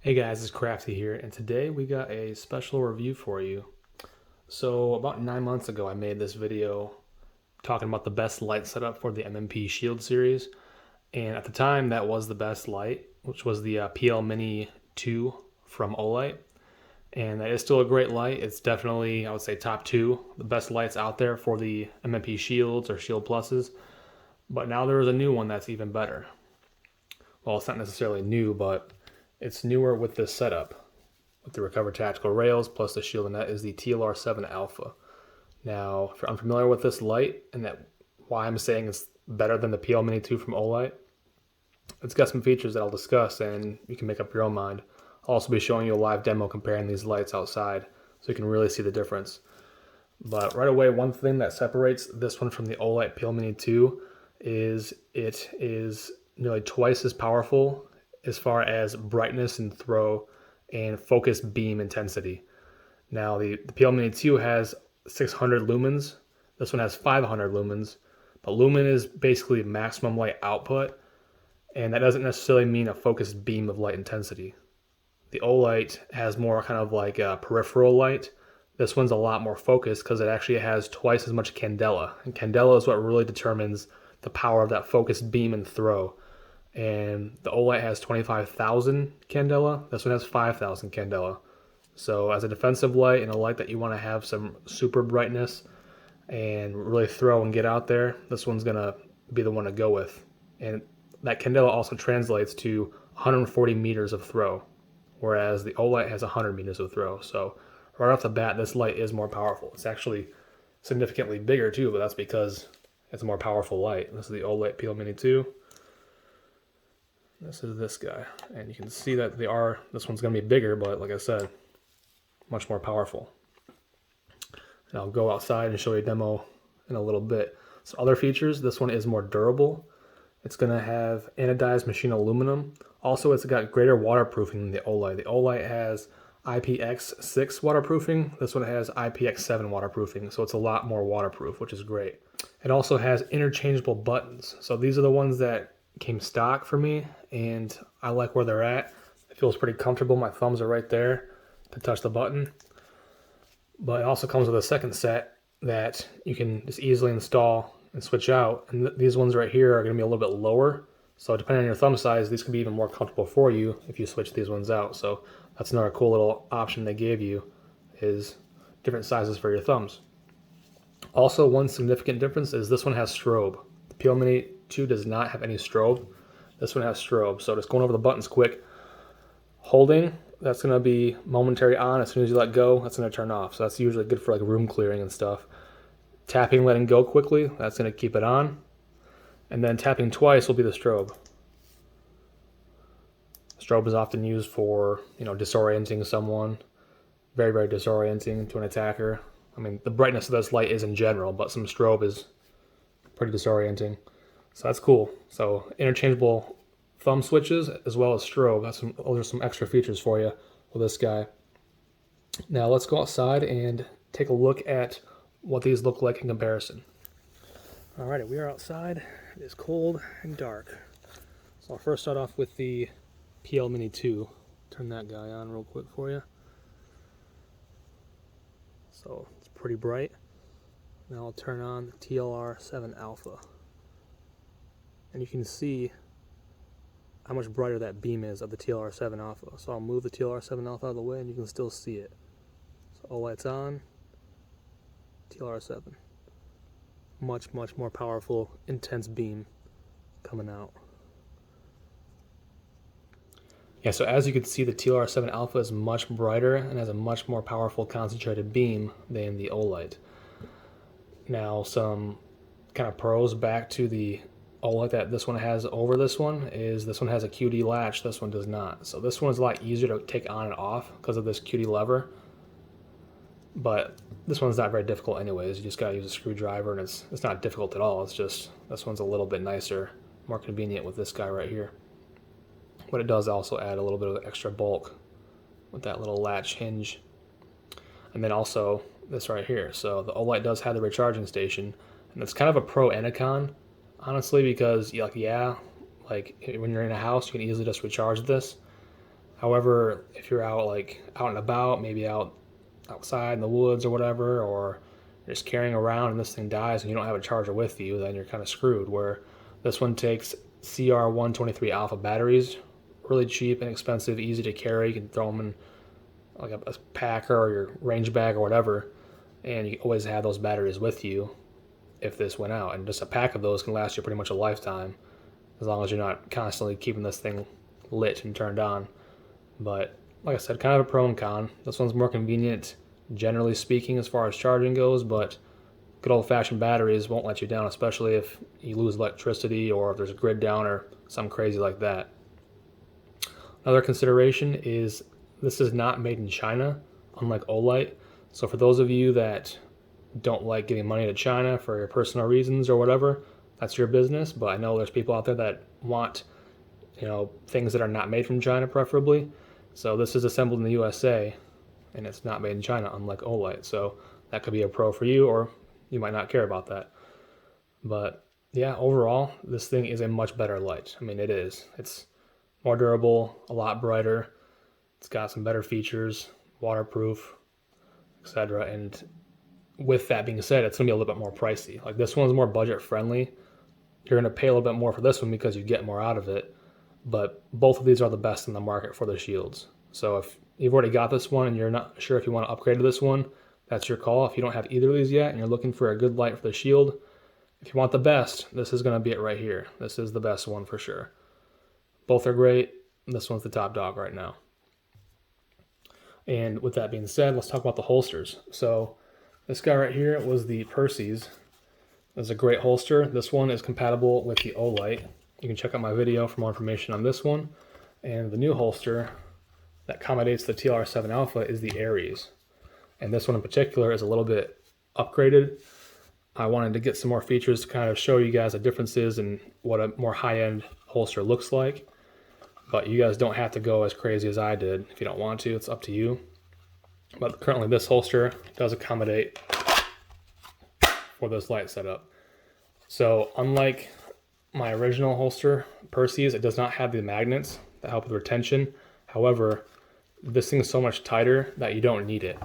Hey guys, it's Crafty here, and today we got a special review for you. So about 9 months ago, I made this video talking about the best light setup for the M&P Shield series, and at the time that was the best light, which was the PL Mini 2 from Olight, and that is still a great light. It's definitely, I would say, top 2, the best lights out there for the M&P Shields or Shield Pluses, but now there is a new one that's even better. Well, it's not necessarily new, but it's newer with this setup, with the recovered tactical rails plus the shield, and that is the TLR7 Alpha. Now, if you're unfamiliar with this light and that why I'm saying it's better than the PL Mini 2 from Olight, it's got some features that I'll discuss and you can make up your own mind. I'll also be showing you a live demo comparing these lights outside so you can really see the difference. But right away, one thing that separates this one from the Olight PL Mini 2 is it is nearly twice as powerful as far as brightness and throw and focus beam intensity. Now the PL Mini 2 has 600 lumens. This one has 500 lumens, but lumen is basically maximum light output, and that doesn't necessarily mean a focused beam of light intensity. The Olight has more kind of like a peripheral light. This one's a lot more focused because it actually has twice as much candela, and candela is what really determines the power of that focused beam and throw. And the Olight has 25,000 candela. This one has 5,000 candela. So as a defensive light and a light that you want to have some super brightness and really throw and get out there, this one's going to be the one to go with. And that candela also translates to 140 meters of throw, whereas the Olight has 100 meters of throw. So right off the bat, this light is more powerful. It's actually significantly bigger too, but that's because it's a more powerful light. This is the Olight PL Mini 2. This is this guy, and you can see that this one's going to be bigger, but like I said, much more powerful. And I'll go outside and show you a demo in a little bit. So other features, this one is more durable. It's going to have anodized machine aluminum. Also, it's got greater waterproofing than the Olight. The Olight has IPX6 waterproofing. This one has IPX7 waterproofing, so it's a lot more waterproof, which is great. It also has interchangeable buttons. So these are the ones that came stock for me, and I like where they're at. It feels pretty comfortable. My thumbs are right there to touch the button. But it also comes with a second set that you can just easily install and switch out. And these ones right here are going to be a little bit lower. So depending on your thumb size, these can be even more comfortable for you if you switch these ones out. So that's another cool little option they gave you, is different sizes for your thumbs. Also, one significant difference is this one has strobe. The PL Mini 2 does not have any strobe. This one has strobe. So just going over the buttons quick. Holding, that's going to be momentary on. As soon as you let go, that's going to turn off. So that's usually good for like room clearing and stuff. Tapping, letting go quickly, that's going to keep it on. And then tapping twice will be the strobe. Strobe is often used for, disorienting someone. Very, very disorienting to an attacker. I mean, the brightness of this light is in general, but some strobe is pretty disorienting. So that's cool. So interchangeable thumb switches as well as strobe. Those are some extra features for you with this guy. Now let's go outside and take a look at what these look like in comparison. Alrighty, we are outside. It is cold and dark. So I'll first start off with the PL Mini 2. Turn that guy on real quick for you. So it's pretty bright. Now I'll turn on the TLR7 Alpha. And you can see how much brighter that beam is of the TLR7 Alpha. So I'll move the TLR7 Alpha out of the way and you can still see it. So all lights on, TLR7. Much, much more powerful, intense beam coming out. Yeah, so as you can see, the TLR7 Alpha is much brighter and has a much more powerful concentrated beam than the Olight. Now, some kind of pros back to the Olight that this one has over this one is this one has a QD latch, this one does not. So this one is a lot easier to take on and off because of this QD lever. But this one's not very difficult anyways. You just gotta use a screwdriver, and it's not difficult at all. It's just this one's a little bit nicer, more convenient with this guy right here. But it does also add a little bit of extra bulk with that little latch hinge. And then also this right here. So the Olight does have the recharging station, and it's kind of a pro and a con, honestly, because when you're in a house, you can easily just recharge this. However, if you're out and about, maybe outside in the woods or whatever, or you're just carrying around and this thing dies and you don't have a charger with you, then you're kind of screwed. Where this one takes CR123 alpha batteries, really cheap, inexpensive, easy to carry. You can throw them in like a packer or your range bag or whatever, and you always have those batteries with you if this went out. And just a pack of those can last you pretty much a lifetime, as long as you're not constantly keeping this thing lit and turned on. But like I said, kind of a pro and con. This one's more convenient, generally speaking, as far as charging goes, but good old-fashioned batteries won't let you down, especially if you lose electricity or if there's a grid down or something crazy like that. Another consideration is this is not made in China, unlike Olight. So for those of you that don't like giving money to China for your personal reasons or whatever, that's your business. But I know there's people out there that want, things that are not made from China, preferably. So this is assembled in the USA, and it's not made in China, unlike Olight. So that could be a pro for you, or you might not care about that. But yeah, overall, this thing is a much better light. I mean, it is. It's more durable, a lot brighter. It's got some better features, waterproof, etc. And with that being said, it's going to be a little bit more pricey. Like, this one's more budget friendly. You're going to pay a little bit more for this one because you get more out of it. But both of these are the best in the market for the shields. So if you've already got this one and you're not sure if you want to upgrade to this one, that's your call. If you don't have either of these yet and you're looking for a good light for the shield, if you want the best, this is going to be it right here. This is the best one for sure. Both are great. This one's the top dog right now. And with that being said, let's talk about the holsters. So this guy right here was the Percy's. It's a great holster. This one is compatible with the Olight. You can check out my video for more information on this one. And the new holster that accommodates the TLR7 Alpha is the Aries. And this one in particular is a little bit upgraded. I wanted to get some more features to kind of show you guys the differences in what a more high-end holster looks like. But you guys don't have to go as crazy as I did. If you don't want to, it's up to you. But currently this holster does accommodate for this light setup. So unlike my original holster, Percy's, it does not have the magnets that help with retention. However, this thing is so much tighter that you don't need it.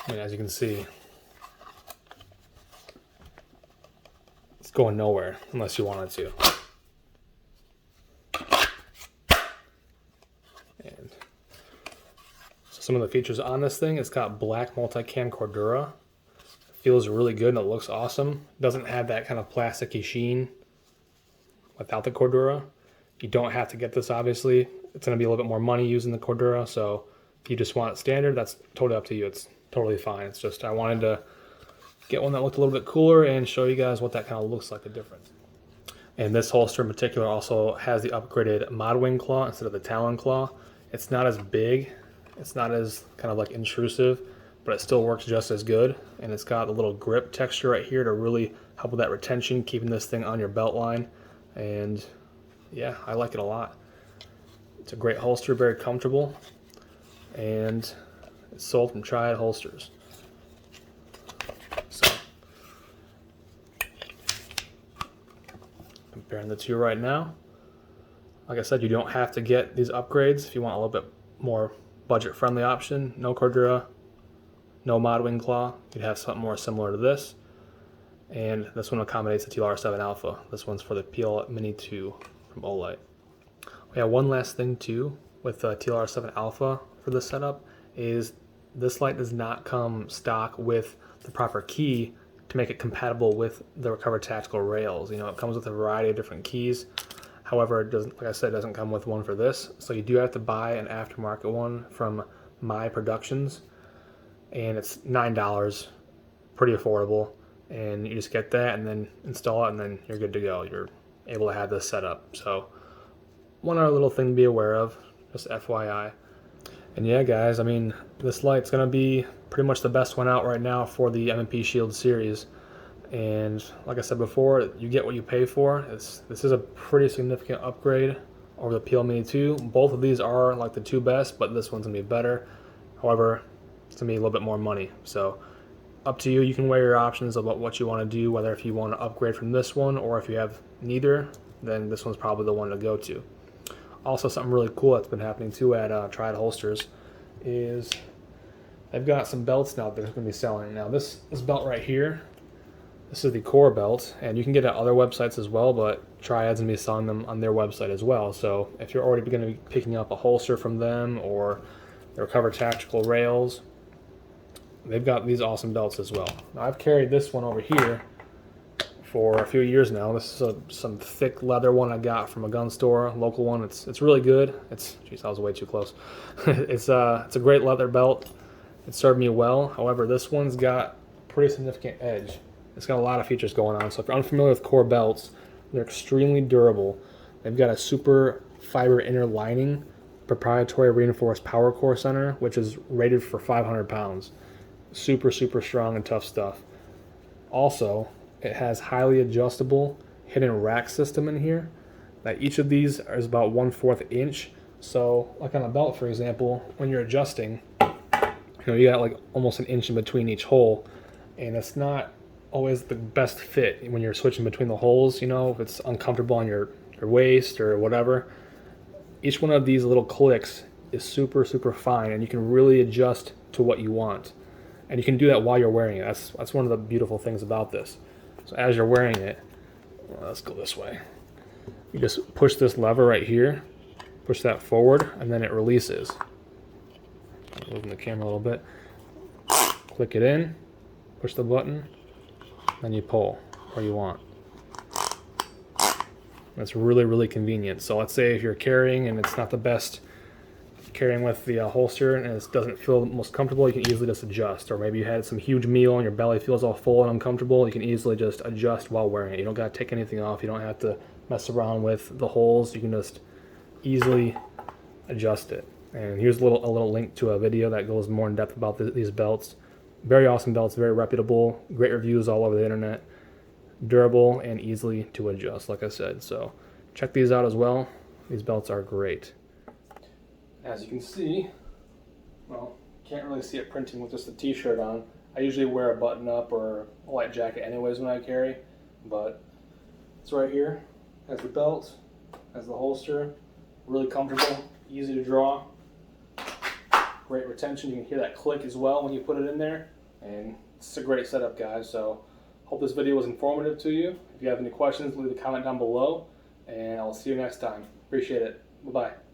And as you can see, it's going nowhere unless you wanted to. And so some of the features on this thing, it's got black multicam Cordura. It feels really good and it looks awesome. It doesn't have that kind of plasticky sheen without the Cordura. You don't have to get this, obviously. It's going to be a little bit more money using the Cordura, so if you just want it standard, that's totally up to you. It's totally fine. It's just I wanted to get one that looked a little bit cooler and show you guys what that kind of looks like, the difference. And this holster in particular also has the upgraded mod wing claw instead of the Talon claw. It's not as big, it's not as kind of like intrusive, but it still works just as good. And it's got a little grip texture right here to really help with that retention, keeping this thing on your belt line. And yeah, I like it a lot. It's a great holster, very comfortable, and it's sold from Triad Holsters. So comparing the two right now, like I said, you don't have to get these upgrades if you want a little bit more budget-friendly option. No Cordura, no mod wing claw. You'd have something more similar to this. And this one accommodates the TLR7 Alpha. This one's for the PL Mini 2 from Olight. Yeah, one last thing too with the TLR7 Alpha for this setup is this light does not come stock with the proper key to make it compatible with the Recover Tactical rails. You know, it comes with a variety of different keys. However, it doesn't, like I said, it doesn't come with one for this. So you do have to buy an aftermarket one from MIE Productions, and it's $9, pretty affordable. And you just get that and then install it, and then you're good to go. You're able to have this set up. So one other little thing to be aware of, just FYI. And yeah, guys, I mean, this light's going to be pretty much the best one out right now for the M&P Shield series. And like I said before, you get what you pay for. This is a pretty significant upgrade over the PL Mini 2. Both of these are like the two best, but this one's going to be better. However, it's going to be a little bit more money. So up to you. You can weigh your options about what you want to do, whether if you want to upgrade from this one or if you have neither, then this one's probably the one to go to. Also, something really cool that's been happening too at Triad Holsters is they've got some belts now that they're going to be selling. Now, this belt right here, this is the core belt, and you can get it at other websites as well, but Triad's going to be selling them on their website as well. So if you're already going to be picking up a holster from them or their Recover Tactical rails, they've got these awesome belts as well. Now, I've carried this one over here for a few years now. This is some thick leather one I got from a gun store, a local one. It's really good. Geez, I was way too close. It's a great leather belt. It served me well. However, this one's got a pretty significant edge. It's got a lot of features going on. So if you're unfamiliar with core belts, they're extremely durable. They've got a super fiber inner lining, proprietary reinforced power core center, which is rated for 500 pounds. Super, super strong and tough stuff. Also, it has highly adjustable hidden rack system in here. Now, each of these is about 1/4 inch. So like on a belt, for example, when you're adjusting, you got like almost an inch in between each hole, and it's not always the best fit when you're switching between the holes, if it's uncomfortable on your waist or whatever. Each one of these little clicks is super, super fine, and you can really adjust to what you want. And you can do that while you're wearing it. That's one of the beautiful things about this. So as you're wearing it, let's go this way. You just push this lever right here, push that forward, and then it releases. Moving the camera a little bit. Click it in, push the button, then you pull where you want. That's really, really convenient. So let's say if you're carrying and it's not the best carrying with the holster and it doesn't feel the most comfortable, you can easily just adjust. Or maybe you had some huge meal and your belly feels all full and uncomfortable, you can easily just adjust while wearing it. You don't got to take anything off. You don't have to mess around with the holes. You can just easily adjust it. And here's a little link to a video that goes more in depth about these belts. Very awesome belts, very reputable, great reviews all over the internet, durable and easily to adjust, like I said. So check these out as well. These belts are great. As you can see, well, can't really see it printing with just a t-shirt on. I usually wear a button up or a light jacket anyways when I carry, but it's right here. Has the belt, has the holster, really comfortable, easy to draw. Great retention. You can hear that click as well when you put it in there, and it's a great setup, guys. So hope this video was informative to you. If you have any questions, leave a comment down below, and I'll see you next time. Appreciate it. Bye-bye.